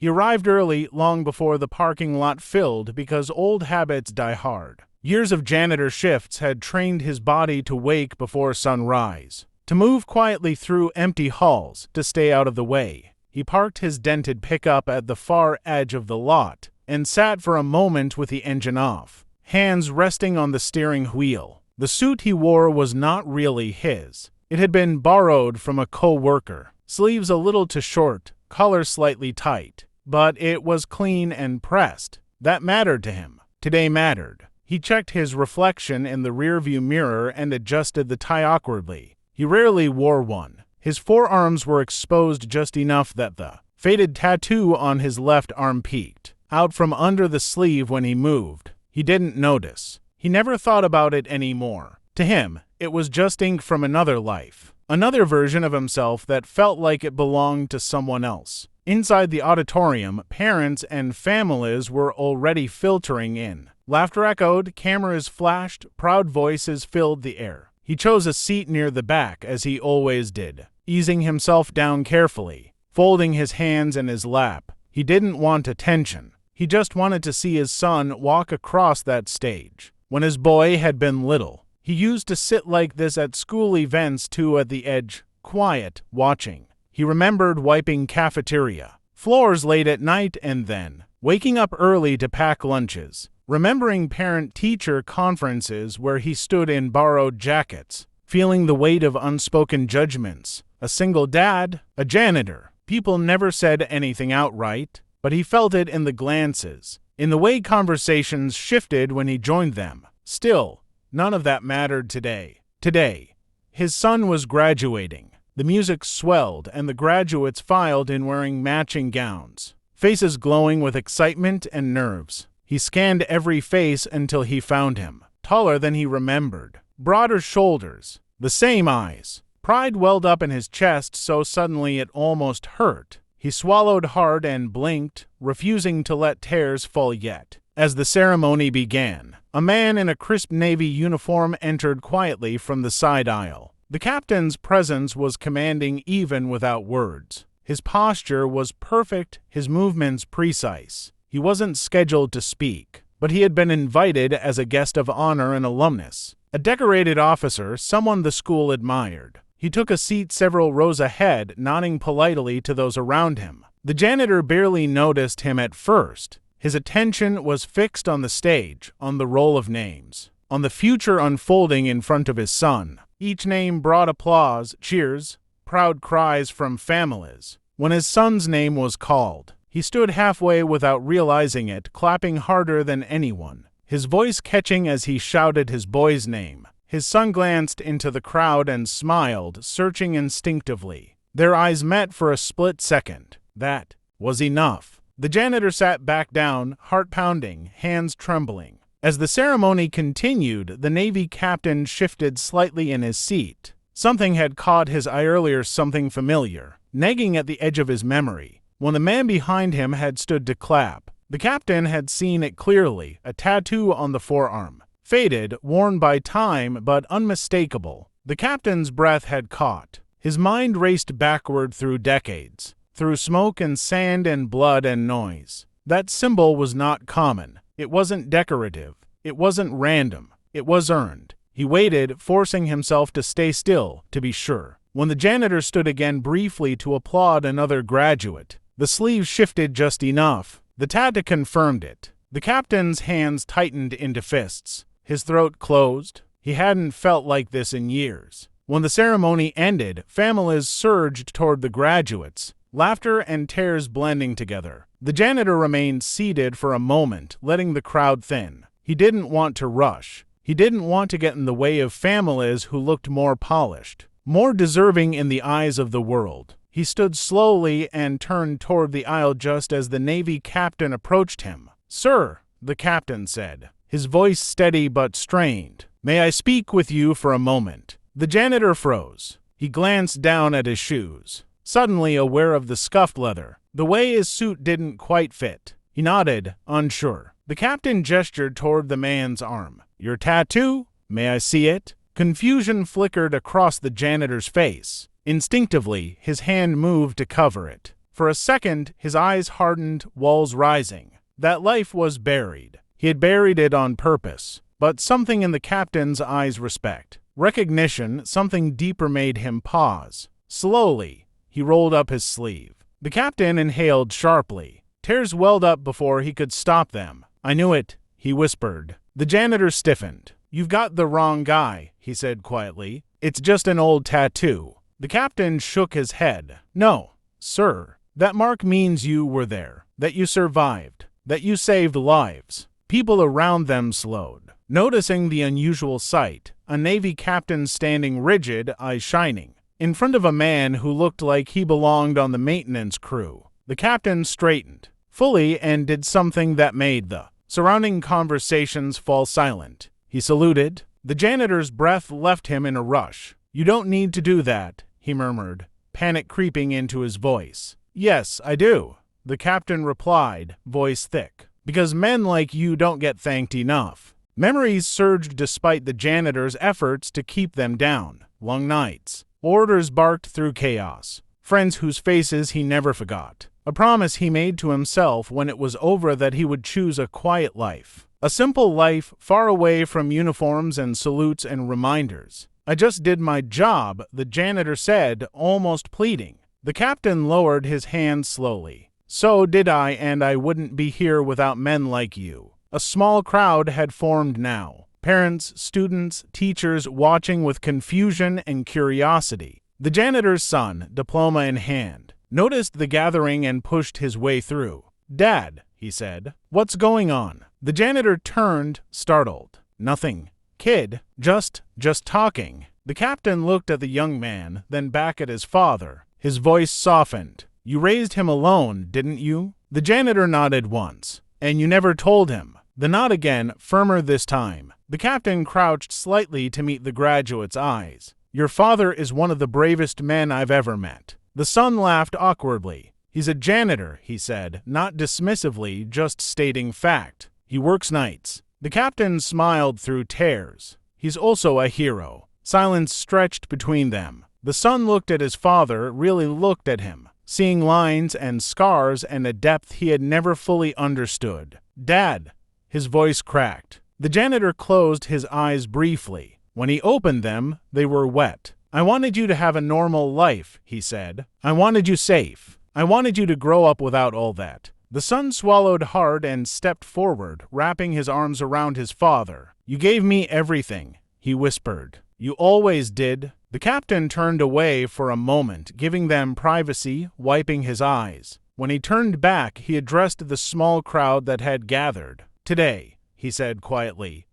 He arrived early, long before the parking lot filled, because old habits die hard. Years of janitor shifts had trained his body to wake before sunrise, to move quietly through empty halls, to stay out of the way. He parked his dented pickup at the far edge of the lot and sat for a moment with the engine off, hands resting on the steering wheel. The suit he wore was not really his. It had been borrowed from a co-worker. Sleeves a little too short, collar slightly tight, but it was clean and pressed. That mattered to him. Today mattered. He checked his reflection in the rearview mirror and adjusted the tie awkwardly. He rarely wore one. His forearms were exposed just enough that the faded tattoo on his left arm peeked out from under the sleeve when he moved. He didn't notice. He never thought about it anymore. To him, it was just ink from another life, another version of himself that felt like it belonged to someone else. Inside the auditorium, parents and families were already filtering in. Laughter echoed, cameras flashed, proud voices filled the air. He chose a seat near the back, as he always did, easing himself down carefully, folding his hands in his lap. He didn't want attention. He just wanted to see his son walk across that stage. When his boy had been little, he used to sit like this at school events too, at the edge, quiet, watching. He remembered wiping cafeteria floors late at night and then waking up early to pack lunches. Remembering parent-teacher conferences where he stood in borrowed jackets, feeling the weight of unspoken judgments. A single dad, a janitor. People never said anything outright, but he felt it in the glances, in the way conversations shifted when he joined them. Still, none of that mattered today. Today, his son was graduating. The music swelled, and the graduates filed in wearing matching gowns, faces glowing with excitement and nerves. He scanned every face until he found him, taller than he remembered, broader shoulders, the same eyes. Pride welled up in his chest so suddenly it almost hurt. He swallowed hard and blinked, refusing to let tears fall yet. As the ceremony began, a man in a crisp navy uniform entered quietly from the side aisle. The captain's presence was commanding even without words. His posture was perfect, his movements precise. He wasn't scheduled to speak, but he had been invited as a guest of honor and alumnus. A decorated officer, someone the school admired. He took a seat several rows ahead, nodding politely to those around him. The janitor barely noticed him at first. His attention was fixed on the stage, on the roll of names, on the future unfolding in front of his son. Each name brought applause, cheers, proud cries from families. When his son's name was called, he stood halfway without realizing it, clapping harder than anyone, his voice catching as he shouted his boy's name. His son glanced into the crowd and smiled, searching instinctively. Their eyes met for a split second. That was enough. The janitor sat back down, heart pounding, hands trembling. As the ceremony continued, the Navy captain shifted slightly in his seat. Something had caught his eye earlier, something familiar, nagging at the edge of his memory. When the man behind him had stood to clap, the captain had seen it clearly, a tattoo on the forearm. Faded, worn by time, but unmistakable. The captain's breath had caught. His mind raced backward through decades, through smoke and sand and blood and noise. That symbol was not common. It wasn't decorative. It wasn't random. It was earned. He waited, forcing himself to stay still, to be sure. When the janitor stood again briefly to applaud another graduate, the sleeve shifted just enough. The tattoo confirmed it. The captain's hands tightened into fists. His throat closed. He hadn't felt like this in years. When the ceremony ended, families surged toward the graduates, laughter and tears blending together. The janitor remained seated for a moment, letting the crowd thin. He didn't want to rush. He didn't want to get in the way of families who looked more polished, more deserving in the eyes of the world. He stood slowly and turned toward the aisle just as the Navy captain approached him. "Sir," the captain said, his voice steady but strained, "may I speak with you for a moment?" The janitor froze. He glanced down at his shoes, suddenly aware of the scuffed leather, the way his suit didn't quite fit. He nodded, unsure. The captain gestured toward the man's arm. "Your tattoo? May I see it?" Confusion flickered across the janitor's face. Instinctively, his hand moved to cover it. For a second, his eyes hardened, walls rising. That life was buried. He had buried it on purpose. But something in the captain's eyes respect. Recognition, something deeper made him pause. Slowly, he rolled up his sleeve. The captain inhaled sharply. Tears welled up before he could stop them. I knew it, he whispered. The janitor stiffened. You've got the wrong guy, he said quietly. It's just an old tattoo. The captain shook his head. No, sir. That mark means you were there, that you survived, that you saved lives. People around them slowed. Noticing the unusual sight, a Navy captain standing rigid, eyes shining, in front of a man who looked like he belonged on the maintenance crew. The captain straightened, fully, and did something that made the surrounding conversations fall silent. He saluted. The janitor's breath left him in a rush. You don't need to do that, he murmured, panic creeping into his voice. Yes, I do, the captain replied, voice thick. Because men like you don't get thanked enough. Memories surged despite the janitor's efforts to keep them down. Long nights. Orders barked through chaos. Friends whose faces he never forgot. A promise he made to himself when it was over that he would choose a quiet life. A simple life far away from uniforms and salutes and reminders. I just did my job, the janitor said, almost pleading. The captain lowered his hand slowly. So did I, and I wouldn't be here without men like you. A small crowd had formed now. Parents, students, teachers watching with confusion and curiosity. The janitor's son, diploma in hand, noticed the gathering and pushed his way through. Dad, he said, what's going on? The janitor turned, startled. Nothing. Kid, just talking. The captain looked at the young man, then back at his father. His voice softened. You raised him alone, didn't you? The janitor nodded once. And you never told him. The nod again, firmer this time. The captain crouched slightly to meet the graduate's eyes. Your father is one of the bravest men I've ever met. The son laughed awkwardly. He's a janitor, he said, not dismissively, just stating fact. He works nights. The captain smiled through tears. He's also a hero. Silence stretched between them. The son looked at his father, really looked at him, seeing lines and scars and a depth he had never fully understood. Dad, his voice cracked. The janitor closed his eyes briefly. When he opened them, they were wet. I wanted you to have a normal life, he said. I wanted you safe. I wanted you to grow up without all that. The son swallowed hard and stepped forward, wrapping his arms around his father. You gave me everything, he whispered. You always did. The captain turned away for a moment, giving them privacy, wiping his eyes. When he turned back, he addressed the small crowd that had gathered. Today, he said quietly,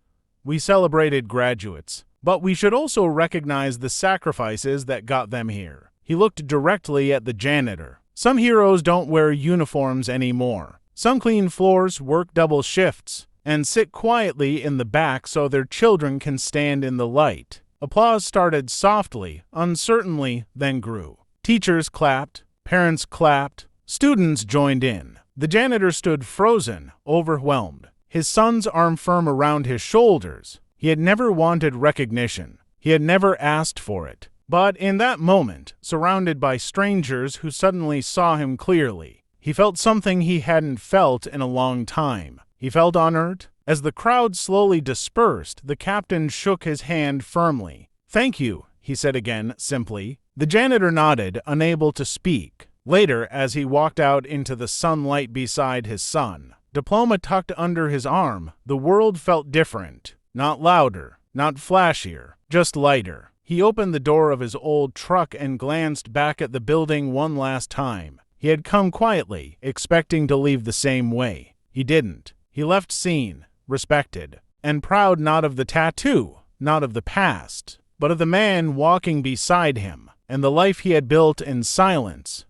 we celebrated graduates, but we should also recognize the sacrifices that got them here. He looked directly at the janitor. Some heroes don't wear uniforms anymore. Some clean floors, work double shifts, and sit quietly in the back so their children can stand in the light. Applause started softly, uncertainly, then grew. Teachers clapped, parents clapped, students joined in. The janitor stood frozen, overwhelmed, his son's arm firm around his shoulders. He had never wanted recognition. He had never asked for it. But in that moment, surrounded by strangers who suddenly saw him clearly, he felt something he hadn't felt in a long time. He felt honored. As the crowd slowly dispersed, the captain shook his hand firmly. Thank you, he said again, simply. The janitor nodded, unable to speak. Later, as he walked out into the sunlight beside his son, diploma tucked under his arm, the world felt different. Not louder, not flashier, just lighter. He opened the door of his old truck and glanced back at the building one last time. He had come quietly, expecting to leave the same way. He didn't. He left seen, respected, and proud not of the tattoo, not of the past, but of the man walking beside him, and the life he had built in silence,